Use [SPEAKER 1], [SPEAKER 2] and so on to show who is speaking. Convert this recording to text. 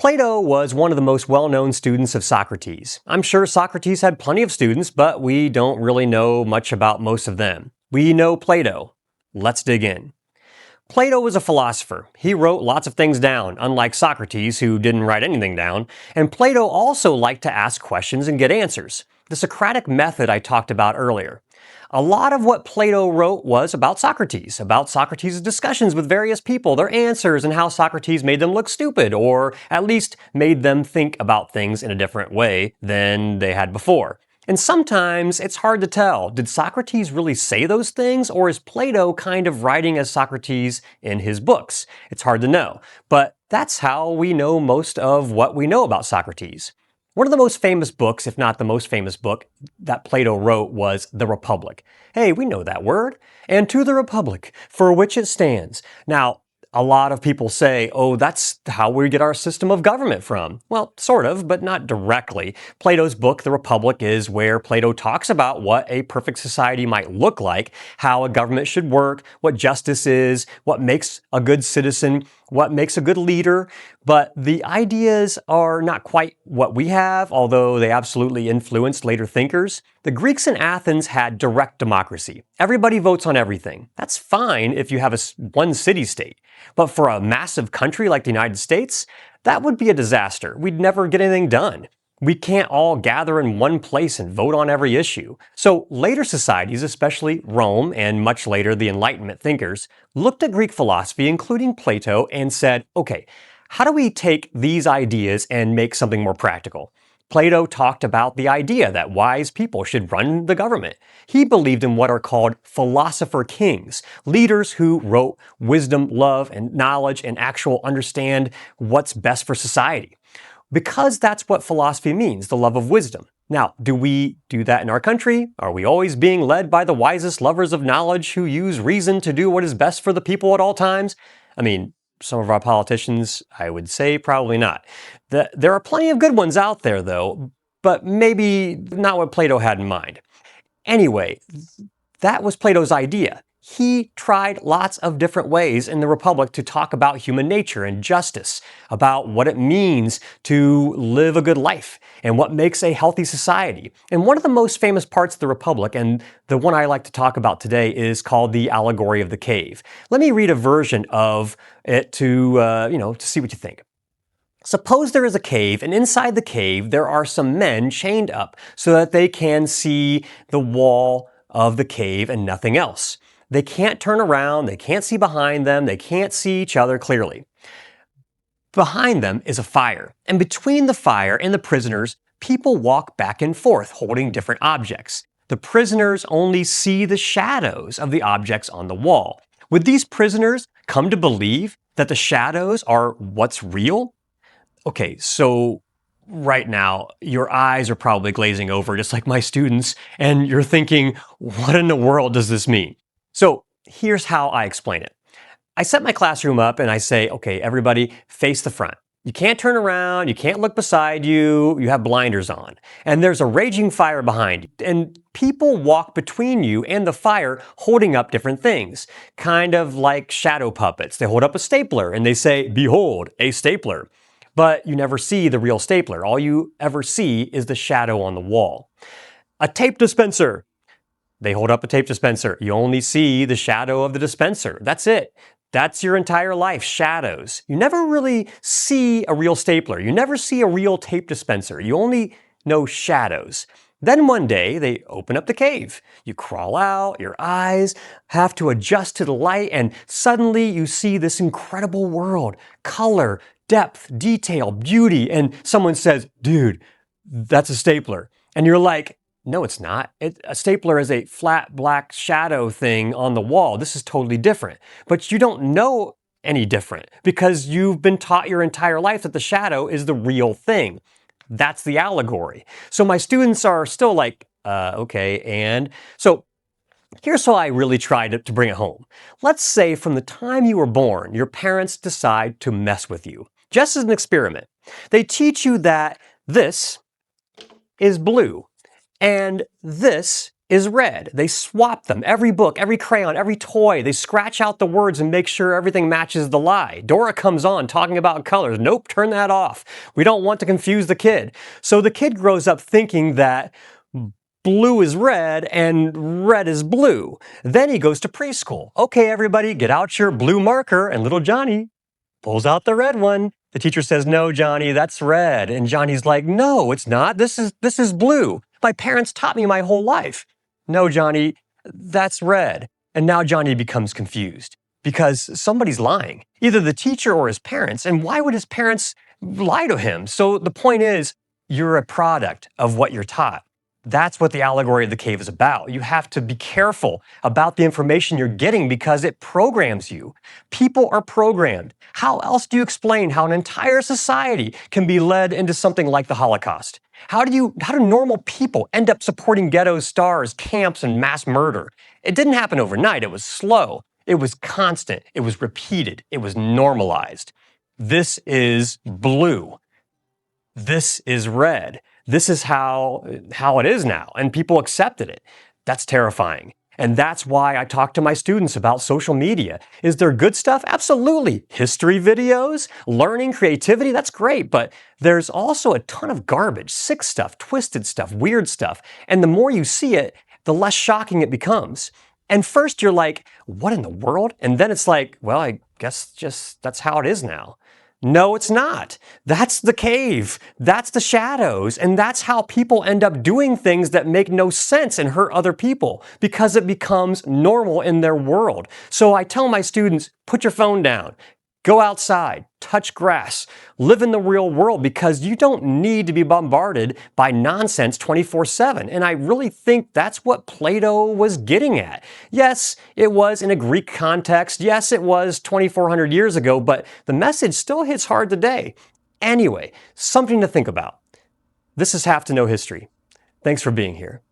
[SPEAKER 1] Plato was one of the most well-known students of Socrates. I'm sure Socrates had plenty of students, but we don't really know much about most of them. We know Plato. Let's dig in. Plato was a philosopher. He wrote lots of things down, unlike Socrates, who didn't write anything down. And Plato also liked to ask questions and get answers. The Socratic method I talked about earlier. A lot of what Plato wrote was about Socrates' discussions with various people, their answers, and how Socrates made them look stupid, or at least made them think about things in a different way than they had before. And sometimes it's hard to tell. Did Socrates really say those things, or is Plato kind of writing as Socrates in his books? It's hard to know. But that's how we know most of what we know about Socrates. One of the most famous books, if not the most famous book, that Plato wrote was The Republic. Hey, we know that word. And to the Republic, for which it stands. Now, a lot of people say, oh, that's how we get our system of government from. Well, sort of, but not directly. Plato's book, The Republic, is where Plato talks about what a perfect society might look like, how a government should work, what justice is, what makes a good citizen, what makes a good leader. But the ideas are not quite what we have, although they absolutely influenced later thinkers. The Greeks in Athens had direct democracy. Everybody votes on everything. That's fine if you have one city-state. But for a massive country like the United States, that would be a disaster. We'd never get anything done. We can't all gather in one place and vote on every issue. So later societies, especially Rome and much later the Enlightenment thinkers, looked at Greek philosophy, including Plato, and said, okay, how do we take these ideas and make something more practical? Plato talked about the idea that wise people should run the government. He believed in what are called philosopher kings, leaders who wrote wisdom, love, and knowledge and actual understand what's best for society. Because that's what philosophy means, the love of wisdom. Now, do we do that in our country? Are we always being led by the wisest lovers of knowledge who use reason to do what is best for the people at all times? I mean, some of our politicians, I would say probably not. There are plenty of good ones out there, though, but maybe not what Plato had in mind. Anyway, that was Plato's idea. He tried lots of different ways in the Republic to talk about human nature and justice, about what it means to live a good life, and what makes a healthy society. And one of the most famous parts of the Republic, and the one I like to talk about today, is called the Allegory of the Cave. Let me read a version of it to see what you think. Suppose there is a cave, and inside the cave there are some men chained up so that they can see the wall of the cave and nothing else. They can't turn around, they can't see behind them, they can't see each other clearly. Behind them is a fire, and between the fire and the prisoners, people walk back and forth holding different objects. The prisoners only see the shadows of the objects on the wall. Would these prisoners come to believe that the shadows are what's real? Okay, so right now, your eyes are probably glazing over just like my students, and you're thinking, what in the world does this mean? So here's how I explain it. I set my classroom up and I say, okay, everybody face the front. You can't turn around, you can't look beside you, you have blinders on. And there's a raging fire behind you. And people walk between you and the fire holding up different things, kind of like shadow puppets. They hold up a stapler and they say, behold, a stapler. But you never see the real stapler. All you ever see is the shadow on the wall. A tape dispenser. They hold up a tape dispenser. You only see the shadow of the dispenser. That's it. That's your entire life, shadows. You never really see a real stapler. You never see a real tape dispenser. You only know shadows. Then one day, they open up the cave. You crawl out, your eyes have to adjust to the light, and suddenly you see this incredible world. Color, depth, detail, beauty, and someone says, dude, that's a stapler. And you're like, no, it's not. A stapler is a flat black shadow thing on the wall. This is totally different. But you don't know any different because you've been taught your entire life that the shadow is the real thing. That's the allegory. So my students are still like, okay, and so here's how I really tried to bring it home. Let's say from the time you were born, your parents decide to mess with you, just as an experiment. They teach you that this is blue. And this is red. They swap them. Every book, every crayon, every toy, they scratch out the words and make sure everything matches the lie. Dora comes on talking about colors. Nope, turn that off. We don't want to confuse the kid. So the kid grows up thinking that blue is red and red is blue. Then he goes to preschool. Okay, everybody, get out your blue marker, and little Johnny pulls out the red one. The teacher says, no, Johnny, that's red. And Johnny's like, no, it's not. This is blue. My parents taught me my whole life. No, Johnny, that's red. And now Johnny becomes confused because somebody's lying, either the teacher or his parents. And why would his parents lie to him? So the point is, you're a product of what you're taught. That's what the allegory of the cave is about. You have to be careful about the information you're getting because it programs you. People are programmed. How else do you explain how an entire society can be led into something like the Holocaust? How do normal people end up supporting ghettos, stars, camps, and mass murder? It didn't happen overnight. It was slow. It was constant. It was repeated. It was normalized. This is blue. This is red. This is how it is now, and people accepted it. That's terrifying. And that's why I talk to my students about social media. Is there good stuff? Absolutely. History videos, learning, creativity, that's great. But there's also a ton of garbage, sick stuff, twisted stuff, weird stuff. And the more you see it, the less shocking it becomes. And first you're like, what in the world? And then it's like, well, I guess just that's how it is now. No, it's not. That's the cave. That's the shadows. And that's how people end up doing things that make no sense and hurt other people because it becomes normal in their world. So I tell my students, put your phone down. Go outside, touch grass, live in the real world because you don't need to be bombarded by nonsense 24/7. And I really think that's what Plato was getting at. Yes, it was in a Greek context. Yes, it was 2,400 years ago, but the message still hits hard today. Anyway, something to think about. This is Have to Know History. Thanks for being here.